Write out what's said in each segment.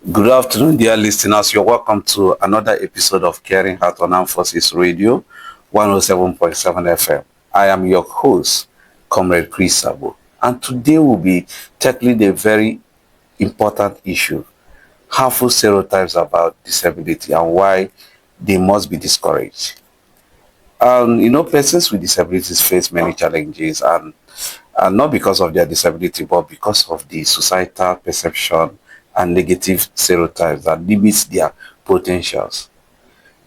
Good afternoon, dear listeners. You're welcome to another episode of Caring Heart on Armed Forces Radio, 107.7 FM. I am your host, Comrade Chris Sabo, and today we'll be tackling a very important issue: harmful stereotypes about disability and why they must be discouraged. Persons with disabilities face many challenges, and not because of their disability, but because of the societal perception and negative stereotypes that limits their potentials.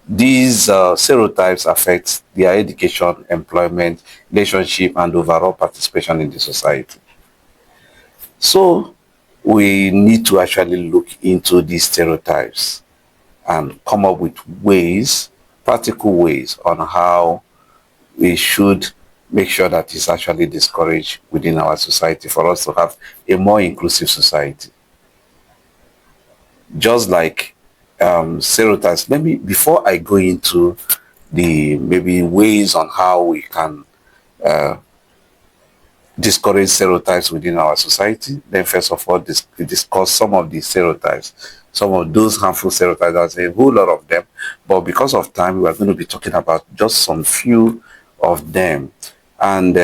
These stereotypes affect their education, employment, relationship, and overall participation in the society. So we need to actually look into these stereotypes and come up with ways, practical ways on how we should make sure that it's actually discouraged within our society for us to have a more inclusive society. Just like stereotypes, let me, before I go into the maybe ways on how we can discourage stereotypes within our society, then first of all discuss some of the stereotypes, some of those harmful stereotypes. There's a whole lot of them, but because of time we are going to be talking about just some few of them. And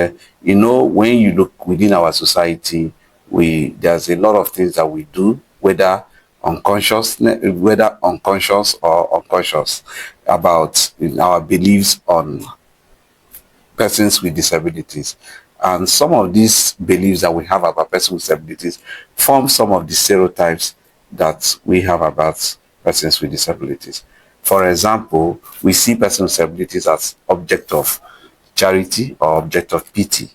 when you look within our society, we there's a lot of things that we do, whether unconscious or unconscious, about our beliefs on persons with disabilities. And some of these beliefs that we have about persons with disabilities form some of the stereotypes that we have about persons with disabilities. For example, we see persons with disabilities as object of charity or object of pity,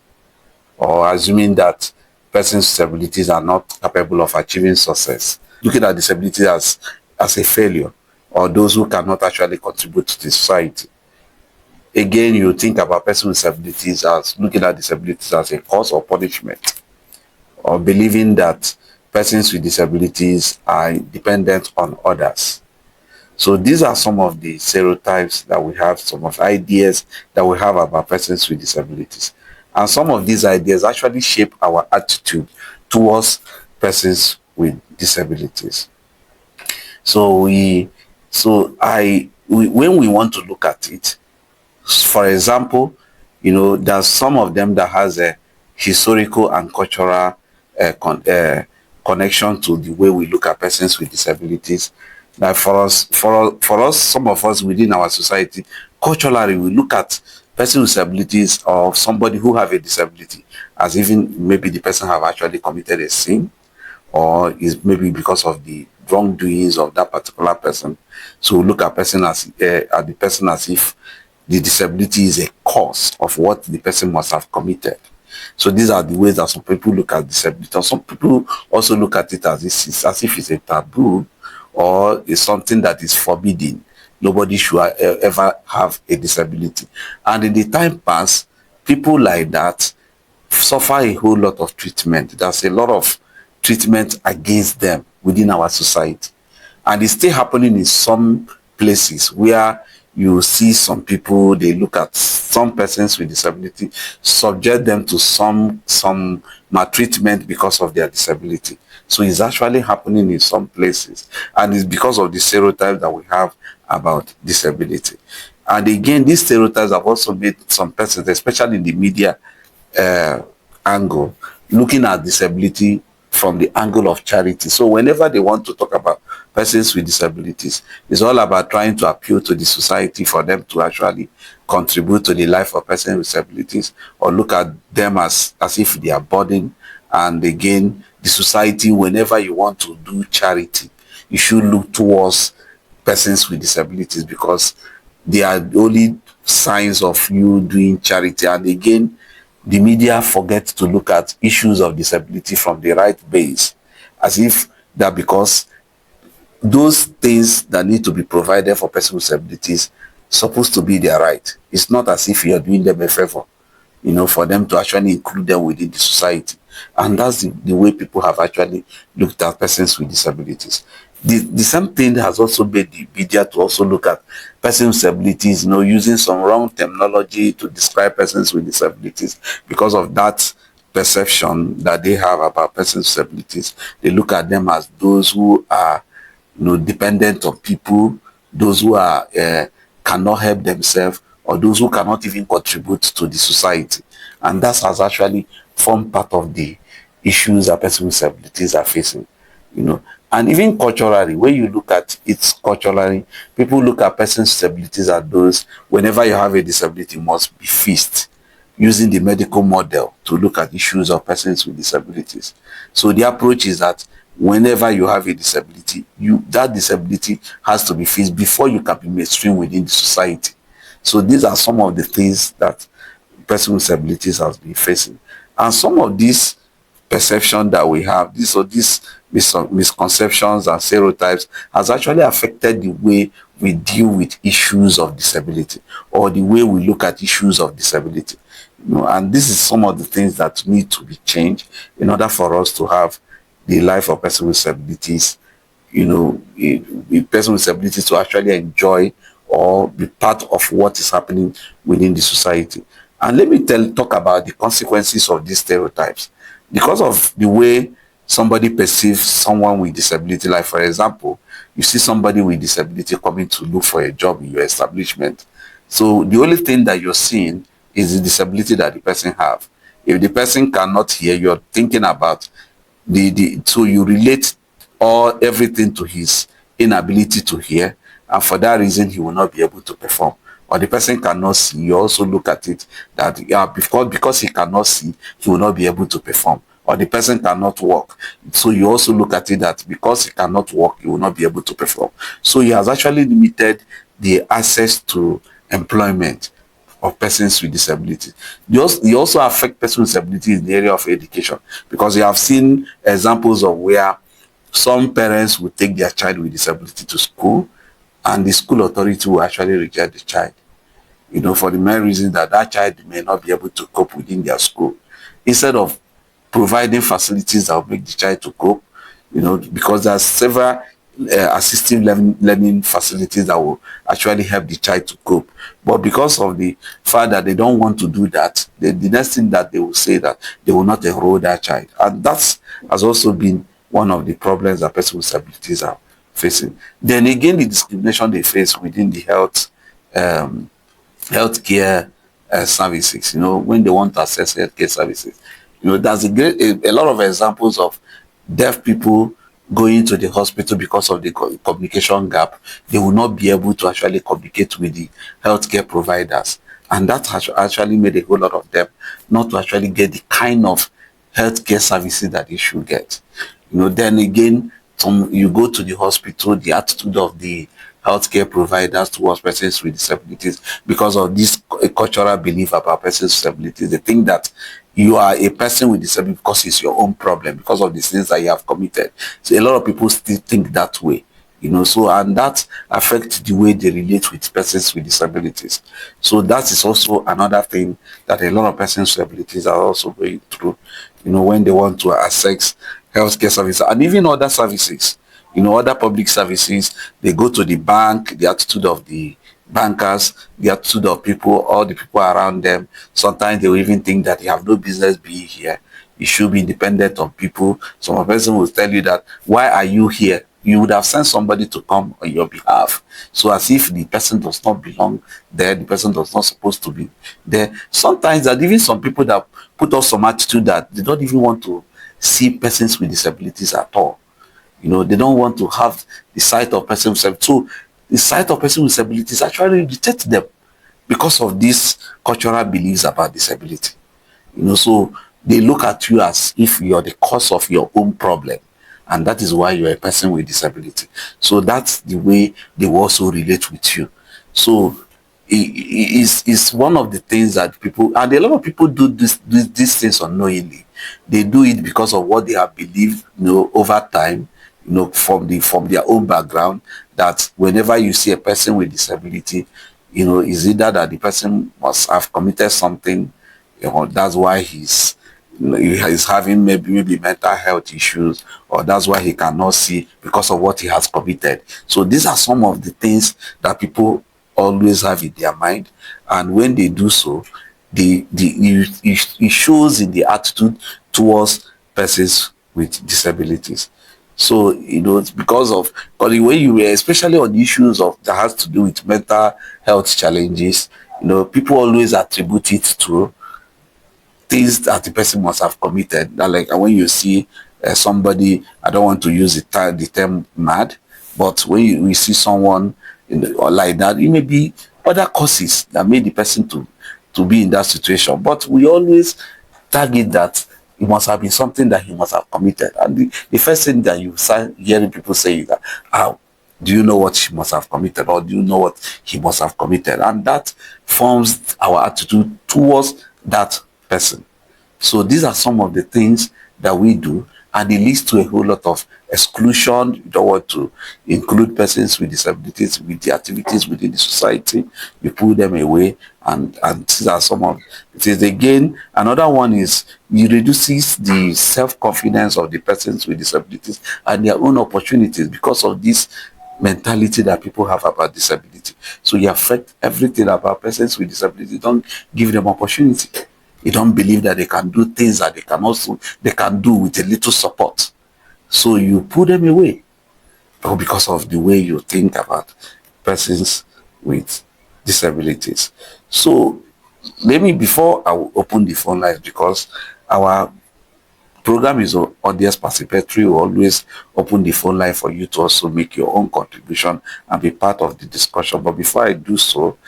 or assuming that persons with disabilities are not capable of achieving success, looking at disability as a failure, or those who cannot actually contribute to the society. Again, you think about persons with disabilities as looking at disabilities as a cause or punishment, or believing that persons with disabilities are dependent on others. So these are some of the stereotypes that we have, some of ideas that we have about persons with disabilities. And some of these ideas actually shape our attitude towards persons with disabilities. So when we want to look at it, for example, there's some of them that has a historical and cultural connection to the way we look at persons with disabilities. Like for us, some of us within our society, culturally, we look at persons with disabilities or somebody who have a disability as even maybe the person have actually committed a sin, or is maybe because of the wrongdoings of that particular person. So we look at the person as if the disability is a cause of what the person must have committed. So these are the ways that some people look at disability. Some people also look at it as if it's a taboo, or is something that is forbidden. Nobody should ever have a disability. And in the time past, people like that suffer a whole lot of treatment. There's a lot of treatment against them within our society. And it's still happening in some places where you see some people, they look at some persons with disability, subject them to some maltreatment because of their disability. So it's actually happening in some places, and it's because of the stereotypes that we have about disability. And again, these stereotypes have also made some persons, especially in the media angle, looking at disability from the angle of charity. So whenever they want to talk about persons with disabilities, it's all about trying to appeal to the society for them to actually contribute to the life of persons with disabilities, or look at them as if they are burden. And again, the society, whenever you want to do charity, you should look towards persons with disabilities, because they are the only signs of you doing charity. And again, the media forget to look at issues of disability from the right base, as if that because those things that need to be provided for persons with disabilities supposed to be their right. It's not as if you're doing them a favor, for them to actually include them within the society. And that's the way people have actually looked at persons with disabilities. The same thing has also made the media to also look at persons with disabilities, using some wrong terminology to describe persons with disabilities. Because of that perception that they have about persons with disabilities, they look at them as those who are dependent on people, those who are cannot help themselves, or those who cannot even contribute to the society. And that has actually formed part of the issues that persons with disabilities are facing. And even culturally, when you look at it culturally, people look at persons with disabilities as those, whenever you have a disability, must be fixed, using the medical model to look at issues of persons with disabilities. So the approach is that whenever you have a disability, that disability has to be fixed before you can be mainstream within the society. So these are some of the things that persons with disabilities has been facing. And some of these perception that we have, these misconceptions and stereotypes has actually affected the way we deal with issues of disability, or the way we look at issues of disability. And this is some of the things that need to be changed in order for us to have the life of persons with disabilities, a person with disabilities to actually enjoy or be part of what is happening within the society. And let me talk about the consequences of these stereotypes. Because of the way somebody perceives someone with disability, like for example, you see somebody with disability coming to look for a job in your establishment. So the only thing that you're seeing is the disability that the person have. If the person cannot hear, you're thinking about so you relate everything to his inability to hear, and for that reason he will not be able to perform. Or the person cannot see, you also look at it that because he cannot see, he will not be able to perform. Or the person cannot walk, so you also look at it that because he cannot walk, he will not be able to perform. So he has actually limited the access to employment of persons with disabilities. They also affect persons with disabilities in the area of education, because you have seen examples of where some parents will take their child with disability to school, and the school authority will actually reject the child, for the main reason that that child may not be able to cope within their school. Instead of providing facilities that will make the child to cope, because there are several assistive learning facilities that will actually help the child to cope. But because of the fact that they don't want to do that, the next thing that they will say that they will not enroll that child. And that has also been one of the problems that persons with disabilities are facing. Then again, the discrimination they face within the healthcare services, when they want to access healthcare services. There's a lot of examples of deaf people going to the hospital because of the communication gap. They will not be able to actually communicate with the healthcare providers. And that has actually made a whole lot of them not to actually get the kind of healthcare services that they should get. Then again, you go to the hospital, the attitude of the healthcare providers towards persons with disabilities, because of this cultural belief about persons with disabilities. They think that you are a person with disability because it's your own problem, because of the sins that you have committed. So a lot of people still think that way, and that affects the way they relate with persons with disabilities. So that is also another thing that a lot of persons with disabilities are also going through, when they want to access healthcare services and even other services. Other public services, they go to the bank, the attitude of the bankers, the attitude of people, all the people around them. Sometimes they will even think that you have no business being here. You should be independent of people. Some person will tell you that, why are you here? You would have sent somebody to come on your behalf. So as if the person does not belong there, the person does not supposed to be there. Sometimes that even some people that put up some attitude that they don't even want to see persons with disabilities at all. They don't want to have the sight of person with disability. So the sight of person with disabilities actually irritates them because of these cultural beliefs about disability. So they look at you as if you're the cause of your own problem, and that is why you're a person with disability. So that's the way they will also relate with you. So it's one of the things that people, and a lot of people do these things unknowingly. They do it because of what they have believed, over time, from their own background, that whenever you see a person with disability, is either that the person must have committed something, that's why he's having maybe mental health issues, or that's why he cannot see because of what he has committed. So these are some of the things that people always have in their mind, and when they do so, it shows in the attitude towards persons with disabilities. So, it's because of, but the way you were, especially on issues of that has to do with mental health challenges, people always attribute it to things that the person must have committed. That, like, when you see somebody, I don't want to use the term mad, but when we see someone or like that, it may be other causes that made the person to be in that situation. But we always target that it must have been something that he must have committed. And the first thing that you start hearing people say is that, do you know what she must have committed, or do you know what he must have committed? And that forms our attitude towards that person. So these are some of the things that we do, and it leads to a whole lot of exclusion. You don't want to include persons with disabilities with the activities within the society. You pull them away, and these are some of it. Is again another one is it reduces the self-confidence of the persons with disabilities and their own opportunities because of this mentality that people have about disability. So you affect everything about persons with disability. Don't give them opportunity. You don't believe that they can do things that they can do with a little support. So you put them away, or because of the way you think about persons with disabilities. So let me, before I will open the phone lines, because our program is audience participatory, we always open the phone line for you to also make your own contribution and be part of the discussion. But before I do so,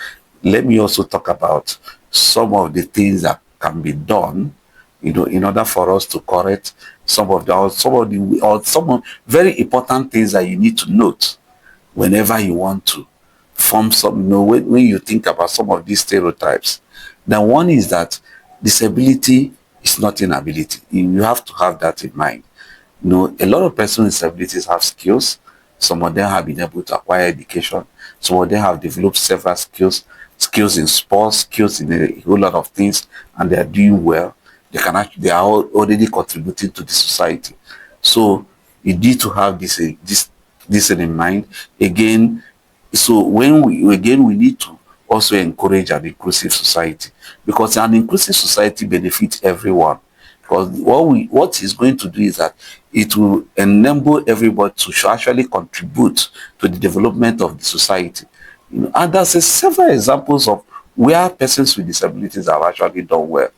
let me also talk about some of the things that can be done, in order for us to correct some of some very important things that you need to note whenever you want to form some, when you think about some of these stereotypes. Now, one is that disability is not inability. You have to have that in mind. A lot of persons with disabilities have skills. Some of them have been able to acquire education. Some of them have developed several skills in sports, skills in a whole lot of things, and they are doing well. They are already contributing to the society. So you need to have this in mind. Again, so we need to also encourage an inclusive society, because an inclusive society benefits everyone. Because what is going to do is that it will enable everybody to actually contribute to the development of the society. And there's several examples of where persons with disabilities have actually done well.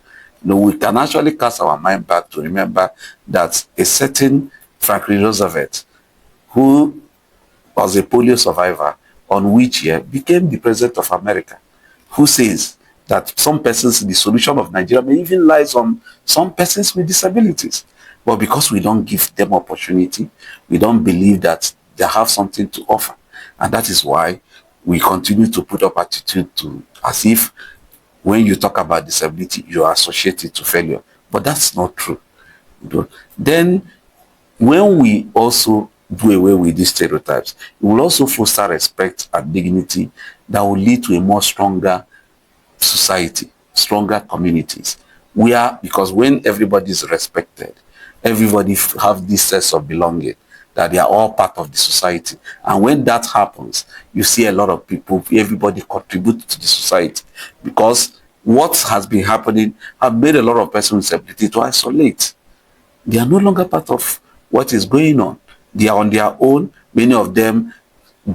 We can actually cast our mind back to remember that a certain Franklin Roosevelt, who was a polio survivor on which year became the president of America, who says that the solution of Nigeria may even lies on some persons with disabilities. But because we don't give them opportunity, we don't believe that they have something to offer. And that is why we continue to put up attitude to as if when you talk about disability, you are associated to failure. But that's not true. Then when we also do away with these stereotypes, it will also foster respect and dignity that will lead to a more stronger society, stronger communities. Because when everybody is respected, everybody have this sense of belonging, that they are all part of the society. And when that happens, you see a lot of people, everybody contribute to the society, because what has been happening have made a lot of persons with disability to isolate. They are no longer part of what is going on. They are on their own. Many of them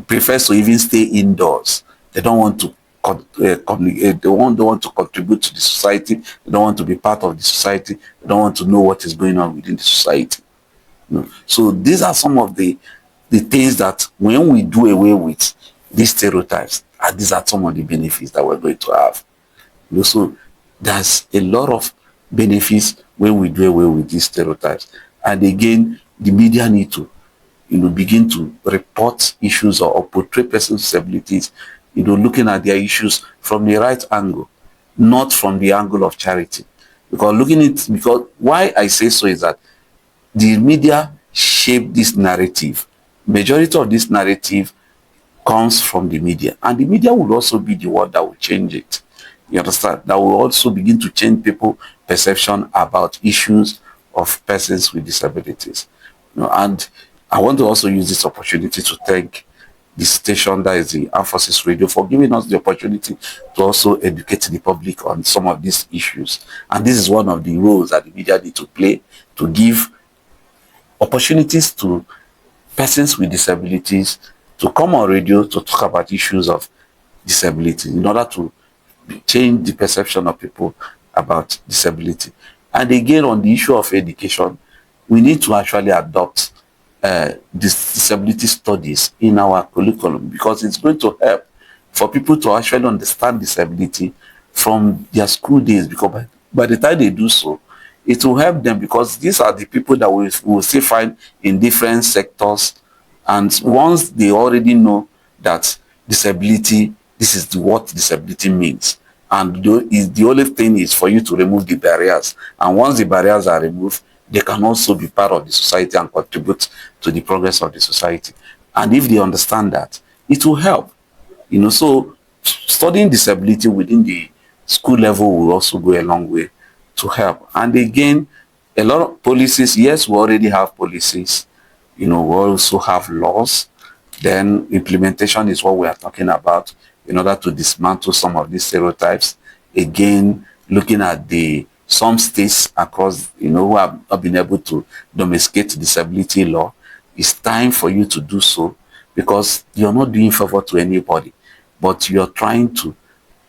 prefer to even stay indoors. They don't want to communicate. They don't want to contribute to the society. They don't want to be part of the society. They don't want to know what is going on within the society. So these are some of the things that when we do away with these stereotypes, and these are some of the benefits that we're going to have. So there's a lot of benefits when we do away with these stereotypes. And again, the media need to begin to report issues or portray persons with disabilities, looking at their issues from the right angle, not from the angle of charity. Because why I say so is that the media shape this narrative. Majority of this narrative comes from the media, and the media will also be the one that will change it. You understand? That will also begin to change people's perception about issues of persons with disabilities. And I want to also use this opportunity to thank the station, that is the Armed Forces Radio, for giving us the opportunity to also educate the public on some of these issues. And this is one of the roles that the media need to play, to give opportunities to persons with disabilities to come on radio to talk about issues of disability in order to change the perception of people about disability. And again, on the issue of education, we need to actually adopt disability studies in our curriculum, because it's going to help for people to actually understand disability from their school days, because by the time they do so, it will help them, because these are the people that we will still find in different sectors. And once they already know that disability, this is what disability means, and the only thing is for you to remove the barriers. And once the barriers are removed, they can also be part of the society and contribute to the progress of the society. And if they understand that, it will help. So studying disability within the school level will also go a long way to help. And again, a lot of policies, yes, we already have policies, we also have laws. Then implementation is what we are talking about, in order to dismantle some of these stereotypes. Again, looking at some states across, who have not been able to domesticate disability law. It's time for you to do so, because you're not doing favor to anybody, but you're trying to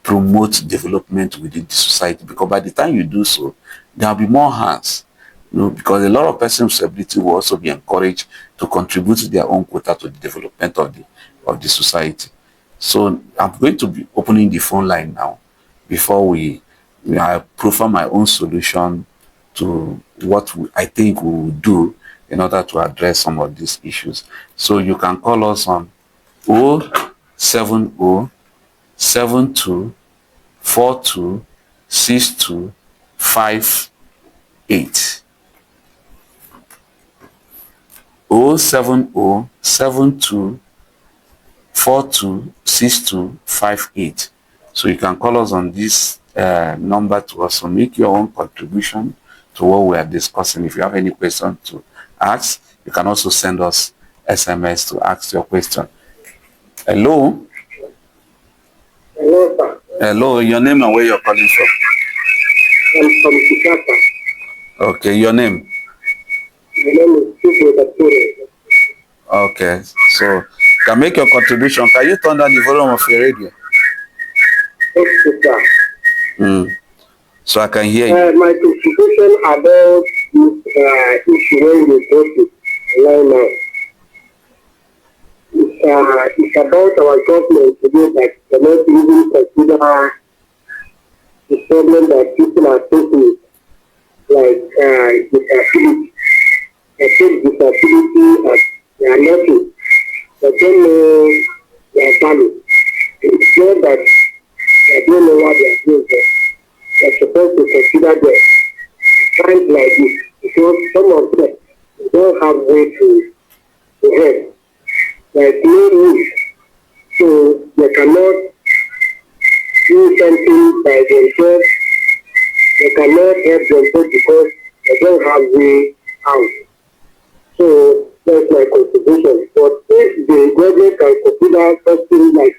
promote development within the society. Because by the time you do so, there'll be more hands, because a lot of persons with disability will also be encouraged to contribute their own quota to the development of the society. So I'm going to be opening the phone line now, before I profile my own solution to what I think we will do in order to address some of these issues. So you can call us on 070 72 42 62 58. 070 72 42 62 58. So you can call us on this number to also make your own contribution to what we are discussing. If you have any question to ask, you can also send us SMS to ask your question. Hello? Hello, sir. Hello, your name and where you're calling from? I'm from Chicago. Okay, your name? My name is Stereotypes. Okay, so you can make your contribution. Can you turn down the volume of your radio? Yes, sir. So I can hear you. My contribution about this issue when you go to line now. It's about our government today that cannot even consider the problem that people are facing, like disability. They take disability as they are nothing. They don't know their value. It's not that they don't know what they are doing there. They're supposed to consider them. Times like this, because some of them don't have way to help. Like no need. So they cannot do something by themselves. They cannot help themselves because they don't have way out. So that's my contribution. But if the government can consider something like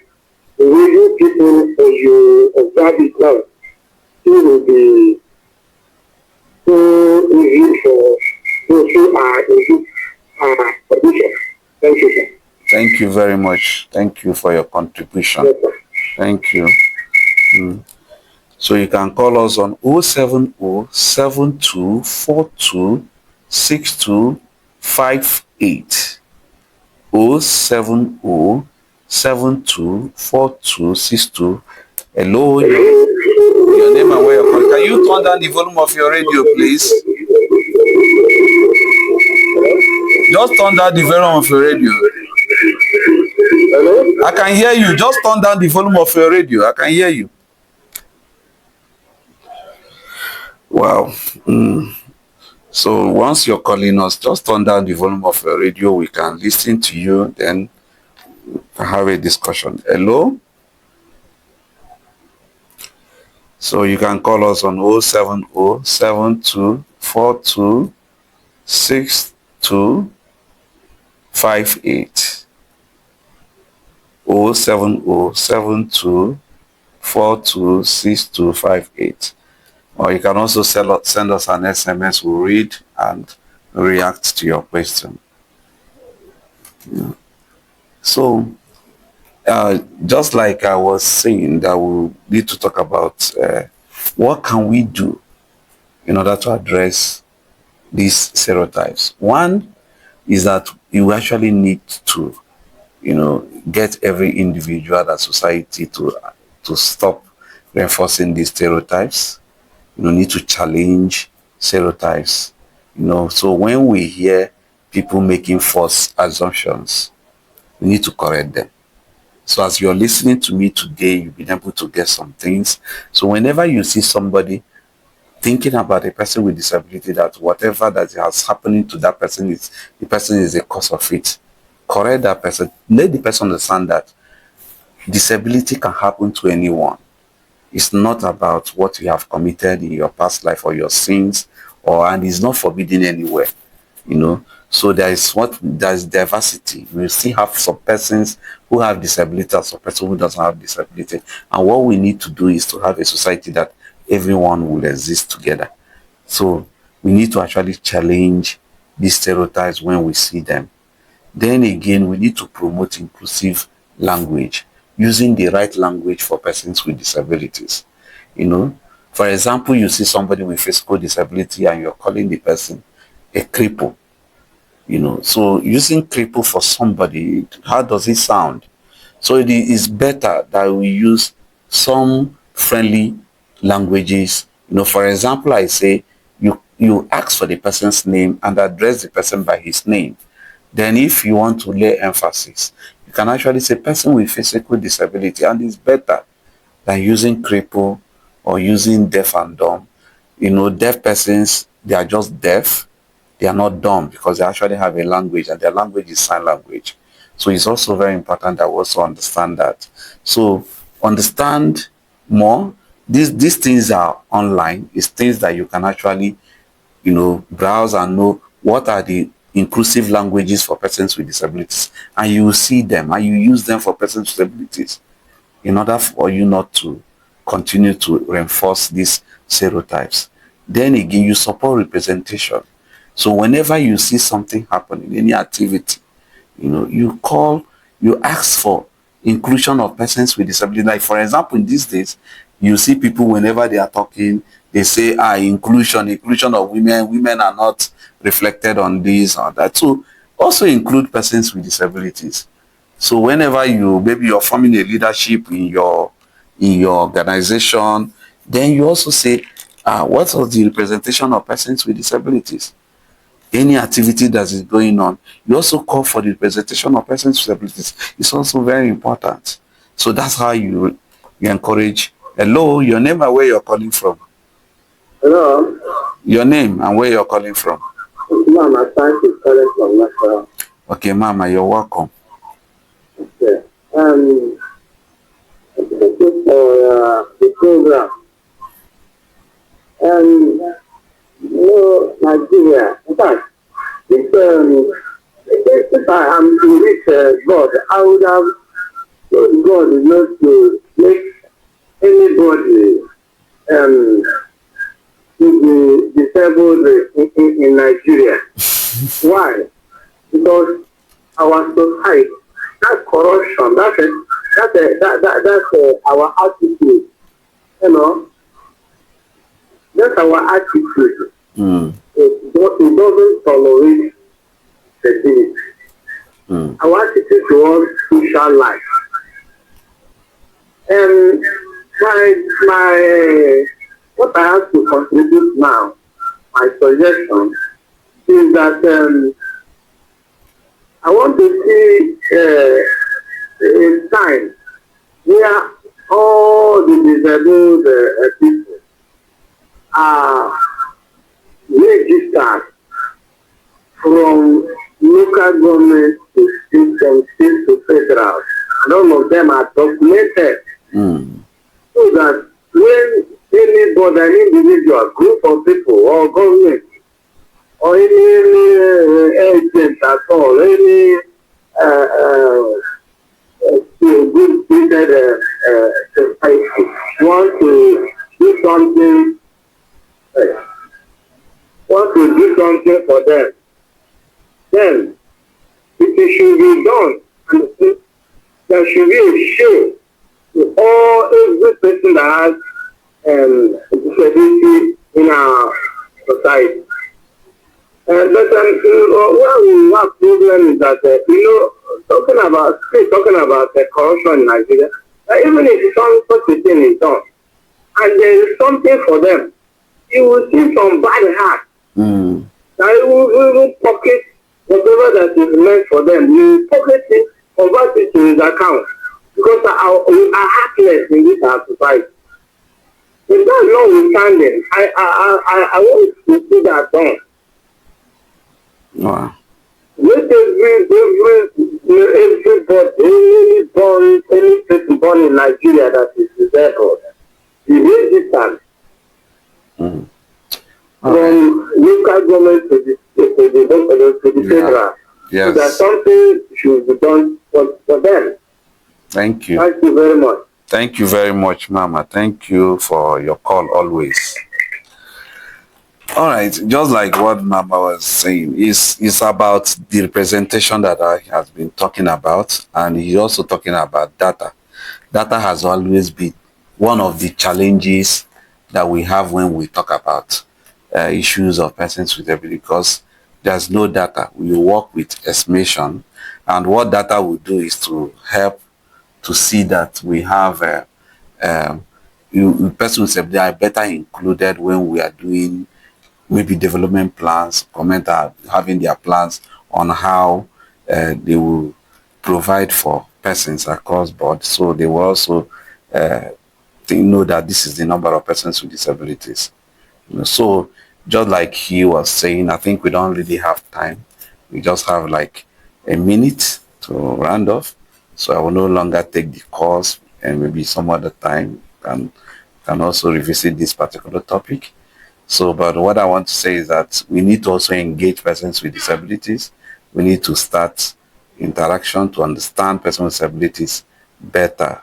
the way you people, when you observe it now, it will be so easy for those who are in this condition. Thank you, sir. Thank you very much. Thank you for your contribution. Yes, sir. Thank you. So you can call us on 070 72 42 62 58. 070 72 42 62. Hello, your name and where you're calling. Can you turn down the volume of your radio, please? Just turn down the volume of your radio. Hello? I can hear you. Just turn down the volume of your radio. I can hear you. Wow. So once you're calling us, just turn down the volume of your radio. We can listen to you, then have a discussion. Hello? So you can call us on 070 72 42 62 58. 070 72 42 62 58. Or you can also send us an SMS. We'll read and react to your question. So, just like I was saying, that we need to talk about what can we do in order to address these stereotypes. One is that you actually need to, get every individual and society to stop reinforcing these stereotypes. Need to challenge stereotypes. So when we hear people making false assumptions, we need to correct them. So as you're listening to me today, you've been able to get some things. So whenever you see somebody thinking about a person with disability, that whatever that has happening to that person is the person is the cause of it, correct that person. Let the person understand that disability can happen to anyone. It's not about what you have committed in your past life or your sins, and it's not forbidden anywhere. So there's diversity. We still have some persons who have disability and some person who doesn't have disability. And what we need to do is to have a society that everyone will exist together. So we need to actually challenge these stereotypes when we see them. Then again, we need to promote inclusive language, using the right language for persons with disabilities. You know, for example, you see somebody with physical disability and you're calling the person a cripple. So using cripple for somebody, how does it sound? So it is better that we use some friendly languages. For example, I say you ask for the person's name and address the person by his name. Then if you want to lay emphasis, you can actually say person with physical disability, and it's better than using cripple or using deaf and dumb. Deaf persons, they are just deaf. They are not dumb because they actually have a language, and their language is sign language. So it's also very important that we also understand that. So understand more. These things are online. It's things that you can actually, browse and know what are the inclusive languages for persons with disabilities. And you will see them and you use them for persons with disabilities in order for you not to continue to reinforce these stereotypes. Then again, you support representation. So whenever you see something happen in any activity, you ask for inclusion of persons with disability. Like for example, in these days, you see people whenever they are talking, they say, inclusion of women are not reflected on this or that. So also include persons with disabilities. So whenever maybe you're forming a leadership in your organization, then you also say, what was the representation of persons with disabilities? Any activity that is going on, you also call for the representation of persons with disabilities. It's also very important. So that's how you encourage. Hello, your name and where you're calling from. Hello. Your name and where you're calling from. Mama, thank you calling from National. Okay, Mama, you're welcome. Okay. Thank you for the program. Nigeria. In fact, if I am to reach God, I would have told God not to make anybody to be disabled in Nigeria. Why? Because our society, that corruption, that's our attitude. That's our attitude. It doesn't tolerate the thing. Our attitude towards social life. And what I have to contribute now, my suggestion is that I want to see a time where all the disabled people are registered from local government to state, from state to federal, and all of them are documented. So that when anybody, an individual, group of people or government or any agent at all, any good treated society want to do something, for them, then it should be there should be a show to every person that has disability in our society. But what we have problem is that talking about corruption in Nigeria, even if such a thing is done, and there is something for them, you will see some bad heart. Now you will pocket whatever that is meant for them. You will pocket it, convert it to his account, because we are heartless in this our society. If that's notwithstanding, I want to see that done. Wow. Let any person born in Nigeria that is disabled, be registered from local government to the federal. Yes. So that something should be done for them. Thank you. Thank you very much. Thank you very much, Mama. Thank you for your call always. All right, just like what Mama was saying, it's about the representation that I has been talking about, and he's also talking about data. Data has always been one of the challenges that we have when we talk about issues of persons with disability, because there's no data. We work with estimation, and what data will do is to help to see that we have persons with disability are better included when we are doing maybe development plans, comment are having their plans on how they will provide for persons across board. So they will also know that this is the number of persons with disabilities. So just like he was saying, I think we don't really have time. We just have like a minute to round off. So I will no longer take the calls, and maybe some other time can also revisit this particular topic. So, but what I want to say is that we need to also engage persons with disabilities. We need to start interaction to understand persons with disabilities better.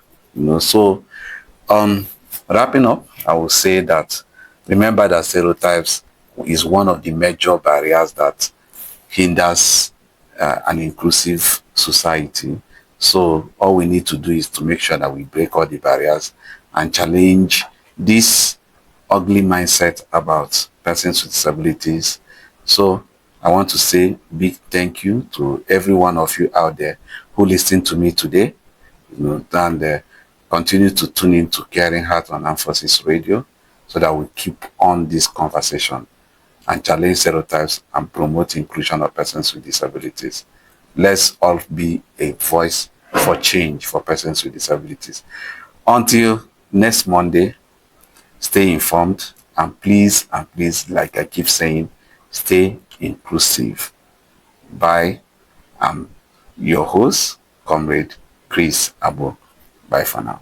So wrapping up, I will say that remember that stereotypes is one of the major barriers that hinders an inclusive society. So all we need to do is to make sure that we break all the barriers and challenge this ugly mindset about persons with disabilities. So I want to say big thank you to every one of you out there who listened to me today, and continue to tune in to Caring Heart on Armed Forces Radio, so that we keep on this conversation and challenge stereotypes and promote inclusion of persons with disabilities. Let's all be a voice for change for persons with disabilities. Until next Monday, stay informed, and please, like I keep saying, stay inclusive. Bye. I'm your host, Comrade Chris Abo. Bye for now.